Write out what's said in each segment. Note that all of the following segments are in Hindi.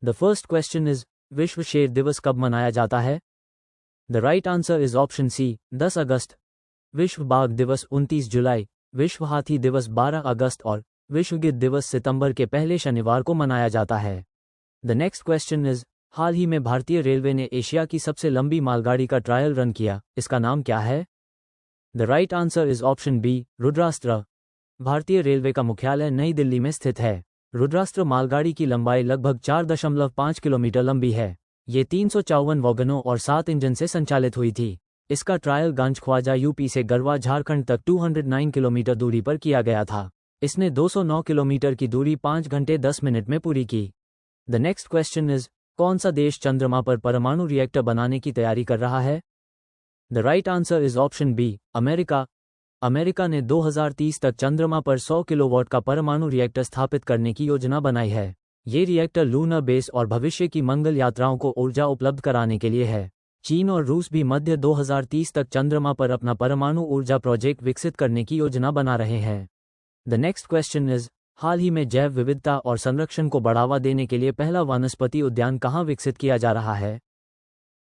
द फर्स्ट क्वेश्चन इज, विश्व शेर दिवस कब मनाया जाता है? The right answer is option C, 10 अगस्त। विश्व बाघ दिवस 29 जुलाई, विश्व हाथी दिवस 12 अगस्त और विश्व गिद्ध दिवस सितंबर के पहले शनिवार को मनाया जाता है। द नेक्स्ट क्वेश्चन इज, हाल ही में भारतीय रेलवे ने एशिया की सबसे लंबी मालगाड़ी का ट्रायल रन किया, इसका नाम क्या है? The right answer is option B, Rudrastra. भारतीय रेलवे का मुख्यालय नई दिल्ली में स्थित है। रुद्रास्त्र मालगाड़ी की लंबाई लगभग 4.5 किलोमीटर लंबी है। ये 354 वैगनों और 7 इंजन से संचालित हुई थी। इसका ट्रायल गंज ख्वाजा यूपी से गरवा झारखंड तक 209 किलोमीटर दूरी पर किया गया था। इसने 209 किलोमीटर की दूरी 5 घंटे 10 मिनट में पूरी की। द नेक्स्ट क्वेश्चन इज, कौन सा देश चंद्रमा पर परमाणु रिएक्टर बनाने की तैयारी कर रहा है? The right answer is option B, America. America ने 2030 तक चंद्रमा पर 100 किलोवाट का परमाणु रिएक्टर स्थापित करने की योजना बनाई है। ये रिएक्टर लूनर बेस और भविष्य की मंगल यात्राओं को ऊर्जा उपलब्ध कराने के लिए है। चीन और रूस भी मध्य 2030 तक चंद्रमा पर अपना परमाणु ऊर्जा प्रोजेक्ट विकसित करने की योजना बना रहे हैं। द नेक्स्ट क्वेश्चन इज, हाल ही में जैव विविधता और संरक्षण को बढ़ावा देने के लिए पहला वनस्पति उद्यान कहाँ विकसित किया जा रहा है?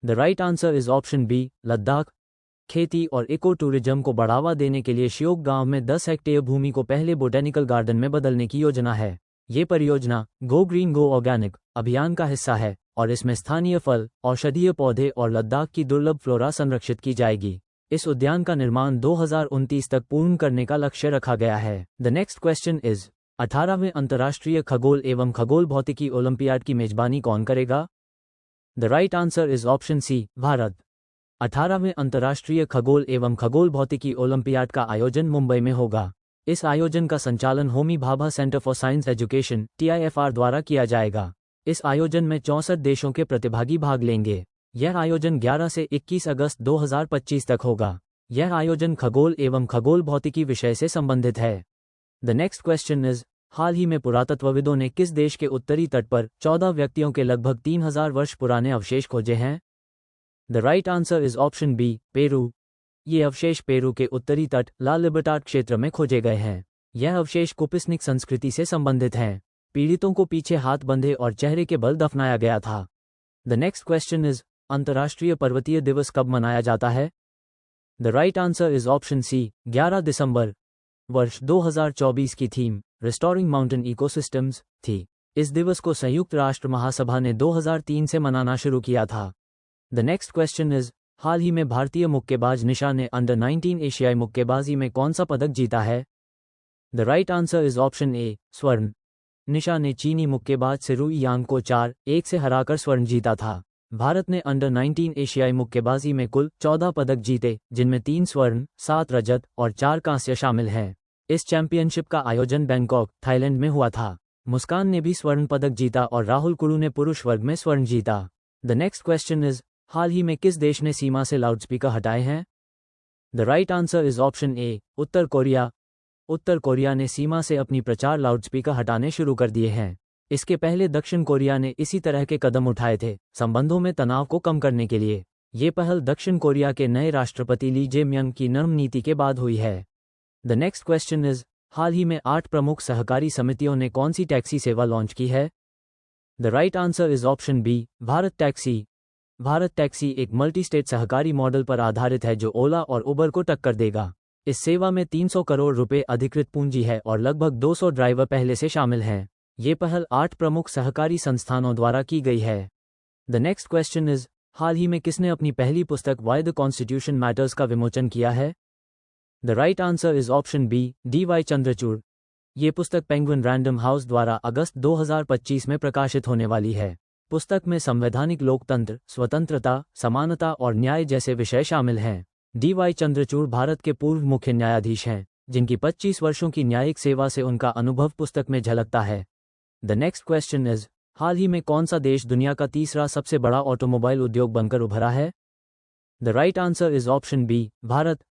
The right answer is option B, Ladakh. खेती और इको टूरिज्म को बढ़ावा देने के लिए श्योक गांव में 10 हेक्टेयर भूमि को पहले बोटेनिकल गार्डन में बदलने की योजना है। ये परियोजना गो ग्रीन गो ऑर्गेनिक अभियान का हिस्सा है और इसमें स्थानीय फल, औषधीय पौधे और लद्दाख की दुर्लभ फ्लोरा संरक्षित की जाएगी। इस उद्यान का निर्माण 2029 तक पूर्ण करने का लक्ष्य रखा गया है। द नेक्स्ट क्वेश्चन इज, 18वें अंतर्राष्ट्रीय खगोल एवं खगोल भौतिकी ओलंपियाड की मेजबानी कौन करेगा? The right answer is option C, Bharat. 18वें अंतर्राष्ट्रीय खगोल एवं खगोल भौतिकी ओलंपियाड का आयोजन मुंबई में होगा। इस आयोजन का संचालन Homi Bhabha centre for science education TIFR द्वारा किया जाएगा। इस आयोजन में 64 देशों के प्रतिभागी भाग लेंगे। यह आयोजन 11 से 21 अगस्त 2025 तक होगा। यह आयोजन खगोल एवं खगोल भौतिकी विषय से संबंधित है। द नेक्स्ट क्वेश्चन इज, हाल ही में पुरातत्वविदों ने किस देश के उत्तरी तट पर 14 व्यक्तियों के लगभग 3000 वर्ष पुराने अवशेष खोजे हैं? The right answer is option B, Peru. ये अवशेष पेरू के उत्तरी तट ला लिबर्टाड क्षेत्र में खोजे गए हैं। यह अवशेष कुपिस्निक संस्कृति से संबंधित हैं। पीड़ितों को पीछे हाथ बंधे और चेहरे के बल दफनाया गया था। द नेक्स्ट क्वेश्चन इज, अंतर्राष्ट्रीय पर्वतीय दिवस कब मनाया जाता है? The right answer is option C, 11 दिसंबर। वर्ष 2024 की थीम रिस्टोरिंग माउंटेन इकोसिस्टम्स थी। इस दिवस को संयुक्त राष्ट्र महासभा ने 2003 से मनाना शुरू किया था। द नेक्स्ट क्वेश्चन इज, हाल ही में भारतीय मुक्केबाज निशा ने अंडर 19 एशियाई मुक्केबाजी में कौन सा पदक जीता है? The right answer is option A, स्वर्ण। निशा ने चीनी मुक्केबाज सिरुई यांग को 4-1 से हराकर स्वर्ण जीता था। भारत ने अंडर 19 एशियाई मुक्केबाजी में कुल 14 पदक जीते, जिनमें 3 स्वर्ण, 7 रजत और 4 कांस्य शामिल हैं। इस चैंपियनशिप का आयोजन बैंकॉक, थाईलैंड में हुआ था। मुस्कान ने भी स्वर्ण पदक जीता और राहुल कुरू ने पुरुष वर्ग में स्वर्ण जीता। द नेक्स्ट क्वेश्चन इज, हाल ही में किस देश ने सीमा से लाउडस्पीकर हटाए हैं? The right answer is option A, Uttar Korea. Uttar Korea ने सीमा से अपनी प्रचार लाउडस्पीकर हटाने शुरू कर दिए हैं। इसके पहले दक्षिण कोरिया ने इसी तरह के कदम उठाए थे, संबंधों में तनाव को कम करने के लिए। ये पहल दक्षिण कोरिया के नए राष्ट्रपति ली जे-म्यंग की नरम नीति के बाद हुई है। द नेक्स्ट क्वेश्चन इज, हाल ही में 8 प्रमुख सहकारी समितियों ने कौन सी टैक्सी सेवा लॉन्च की है? The right answer is option B, Bharat taxi. Bharat taxi एक मल्टी स्टेट सहकारी मॉडल पर आधारित है जो ओला और उबर को टक्कर देगा। इस सेवा में 300 करोड़ रुपए अधिकृत पूंजी है और लगभग 200 ड्राइवर पहले से शामिल हैं। ये पहल 8 प्रमुख सहकारी संस्थानों द्वारा की गई है। द नेक्स्ट क्वेश्चन इज, हाल ही में किसने अपनी पहली पुस्तक वाई द कॉन्स्टिट्यूशन मैटर्स का विमोचन किया है? The right answer is option B, DY Chandrachud. ये पुस्तक पेंगुइन रैंडम हाउस द्वारा अगस्त 2025 में प्रकाशित होने वाली है। पुस्तक में संवैधानिक लोकतंत्र, स्वतंत्रता, समानता और न्याय जैसे विषय शामिल हैं। DY चंद्रचूड़ भारत के पूर्व मुख्य न्यायाधीश हैं, जिनकी 25 वर्षों की न्यायिक सेवा से उनका अनुभव पुस्तक में झलकता है। द नेक्स्ट क्वेश्चन इज, हाल ही में कौन सा देश दुनिया का तीसरा सबसे बड़ा ऑटोमोबाइल उद्योग बनकर उभरा है? The right answer is option B, Bharat.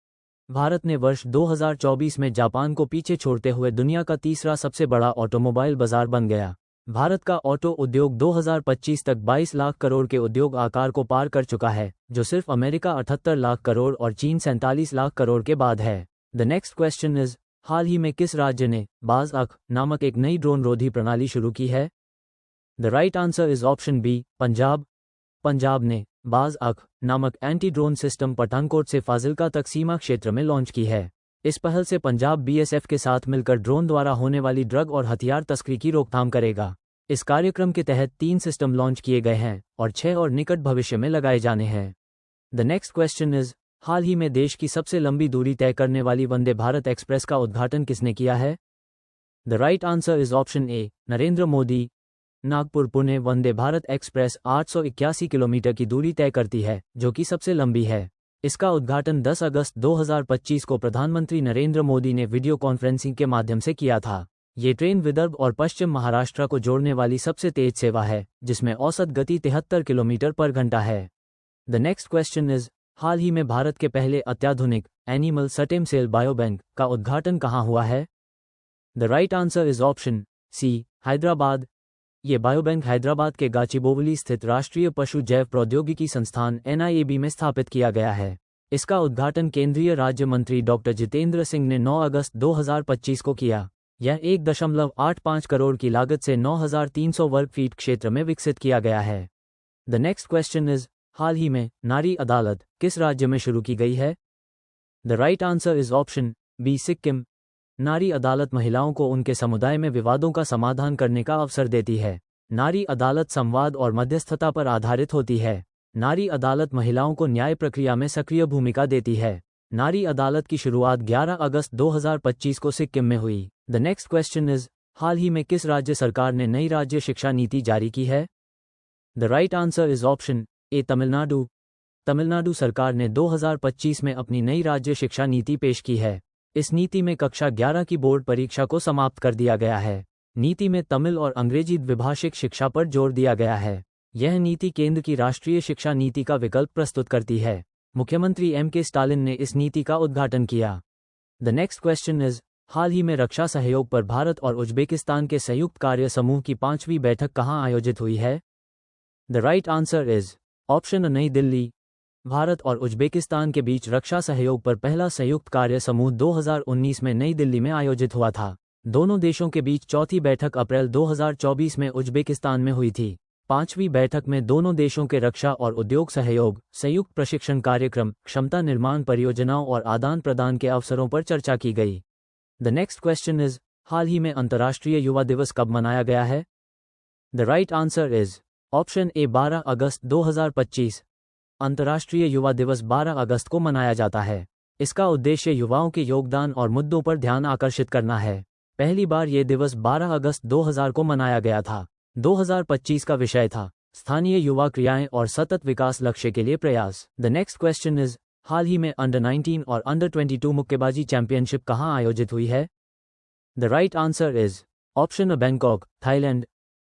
Bharat ने वर्ष 2024 में जापान को पीछे छोड़ते हुए दुनिया का तीसरा सबसे बड़ा ऑटोमोबाइल बाजार बन गया। भारत का ऑटो उद्योग 2025 तक 22 लाख करोड़ के उद्योग आकार को पार कर चुका है, जो सिर्फ अमेरिका 78 लाख करोड़ और चीन 47 लाख करोड़ के बाद है। द नेक्स्ट क्वेश्चन इज, हाल ही में किस राज्य ने बाज़-अख नामक एक नई ड्रोन रोधी प्रणाली शुरू की है? The right answer is option B, Punjab. Punjab ने बाज अख नामक एंटी ड्रोन सिस्टम पठानकोट से फाजिल्का तक सीमा क्षेत्र में लॉन्च की है। इस पहल से पंजाब बीएसएफ के साथ मिलकर ड्रोन द्वारा होने वाली ड्रग और हथियार तस्करी की रोकथाम करेगा। इस कार्यक्रम के तहत 3 सिस्टम लॉन्च किए गए हैं और 6 और निकट भविष्य में लगाए जाने हैं। द नेक्स्ट क्वेश्चन इज, हाल ही में देश की सबसे लंबी दूरी तय करने वाली वंदे भारत एक्सप्रेस का उद्घाटन किसने किया है? The right answer is option A, Narendra Modi. Nagpur Pune Vande Bharat express 881 kilometre की दूरी तय करती है, जो कि सबसे लंबी है। इसका उद्घाटन 10 अगस्त 2025 को प्रधानमंत्री नरेंद्र मोदी ने वीडियो कॉन्फ्रेंसिंग के माध्यम से किया था। ये ट्रेन विदर्भ और पश्चिम महाराष्ट्र को जोड़ने वाली सबसे तेज सेवा है, जिसमें औसत गति 73 किलोमीटर पर घंटा है। द नेक्स्ट क्वेश्चन इज, हाल ही में भारत के पहले अत्याधुनिक एनिमल स्टेम सेल बायोबैंक का उद्घाटन कहाँ हुआ है? The right answer is option C, Hyderabad. ये बायोबैंक हैदराबाद के गाचिबोवली स्थित राष्ट्रीय पशु जैव प्रौद्योगिकी संस्थान NIAB में स्थापित किया गया है। इसका उद्घाटन केंद्रीय राज्य मंत्री डॉक्टर जितेंद्र सिंह ने 9 अगस्त 2025 को किया। यह 1.85 करोड़ की लागत से 9,300 वर्ग फीट क्षेत्र में विकसित किया गया है। द नेक्स्ट क्वेश्चन इज, हाल ही में नारी अदालत किस राज्य में शुरू की गई है? The right answer is option B, Sikkim. Nari Adalat महिलाओं को उनके समुदाय में विवादों का समाधान करने का अवसर देती है। नारी अदालत संवाद और मध्यस्थता पर आधारित होती है। नारी अदालत महिलाओं को न्याय प्रक्रिया में सक्रिय भूमिका देती है। नारी अदालत की शुरुआत 11 अगस्त 2025 को सिक्किम में हुई। द नेक्स्ट क्वेश्चन इज, हाल ही में किस राज्य सरकार ने नई राज्य शिक्षा नीति जारी की है? The right answer is option A, Tamil Nadu. Tamil Nadu सरकार ने 2025 में अपनी नई राज्य शिक्षा नीति पेश की है। इस नीति में कक्षा 11 की बोर्ड परीक्षा को समाप्त कर दिया गया है। नीति में तमिल और अंग्रेजी द्विभाषिक शिक्षा पर जोर दिया गया है। यह नीति केंद्र की राष्ट्रीय शिक्षा नीति का विकल्प प्रस्तुत करती है। मुख्यमंत्री M.K. स्टालिन ने इस नीति का उद्घाटन किया। द नेक्स्ट क्वेश्चन इज, हाल ही में रक्षा सहयोग पर भारत और उज्बेकिस्तान के संयुक्त कार्य समूह की 5वीं बैठक कहाँ आयोजित हुई है? The right answer is option नई दिल्ली। भारत और उज्बेकिस्तान के बीच रक्षा सहयोग पर पहला संयुक्त कार्य समूह 2019 में नई दिल्ली में आयोजित हुआ था। दोनों देशों के बीच चौथी बैठक अप्रैल 2024 में उज्बेकिस्तान में हुई थी। 5वीं बैठक में दोनों देशों के रक्षा और उद्योग सहयोग, संयुक्त प्रशिक्षण कार्यक्रम, क्षमता निर्माण परियोजनाओं और आदान प्रदान के अवसरों पर चर्चा की गई। द नेक्स्ट क्वेश्चन इज, हाल ही में अंतर्राष्ट्रीय युवा दिवस कब मनाया गया है? The right answer is option A, 12 अगस्त 2025। अंतर्राष्ट्रीय युवा दिवस 12 अगस्त को मनाया जाता है। इसका उद्देश्य युवाओं के योगदान और मुद्दों पर ध्यान आकर्षित करना है। पहली बार ये दिवस 12 अगस्त 2000 को मनाया गया था। 2025 का विषय था स्थानीय युवा क्रियाएं और सतत विकास लक्ष्य के लिए प्रयास। द नेक्स्ट क्वेश्चन इज, हाल ही में अंडर 19 और अंडर 22 मुक्केबाजी चैंपियनशिप कहाँ आयोजित हुई है? The right answer is option, Bangkok, Thailand.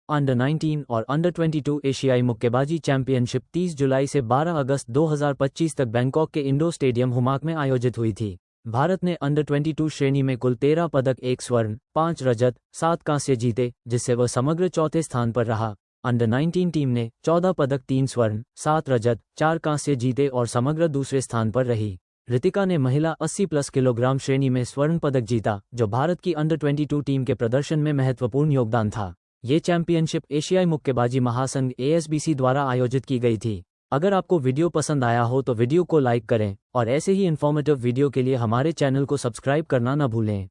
Under 19 और अंडर 22 एशियाई मुक्केबाजी चैंपियनशिप 30 जुलाई से 12 अगस्त 2025 तक बैंकॉक के इंडो स्टेडियम हुमाक में आयोजित हुई थी। भारत ने अंडर 22 श्रेणी में कुल 13 पदक, 1 स्वर्ण, 5 रजत, 7 कांस्य जीते, जिससे वह समग्र चौथे स्थान पर रहा। अंडर 19 टीम ने 14 पदक, 3 स्वर्ण, 7 रजत, 4 कांस्य जीते और समग्र दूसरे स्थान पर रही। ऋतिका ने महिला 80+ किलोग्राम श्रेणी में स्वर्ण पदक जीता, जो भारत की अंडर 22 टीम के प्रदर्शन में महत्वपूर्ण योगदान था। ये चैंपियनशिप एशियाई मुक्केबाजी महासंघ ASBC द्वारा आयोजित की गई थी। अगर आपको वीडियो पसंद आया हो तो वीडियो को लाइक करें और ऐसे ही इन्फॉर्मेटिव वीडियो के लिए हमारे चैनल को सब्सक्राइब करना न भूलें।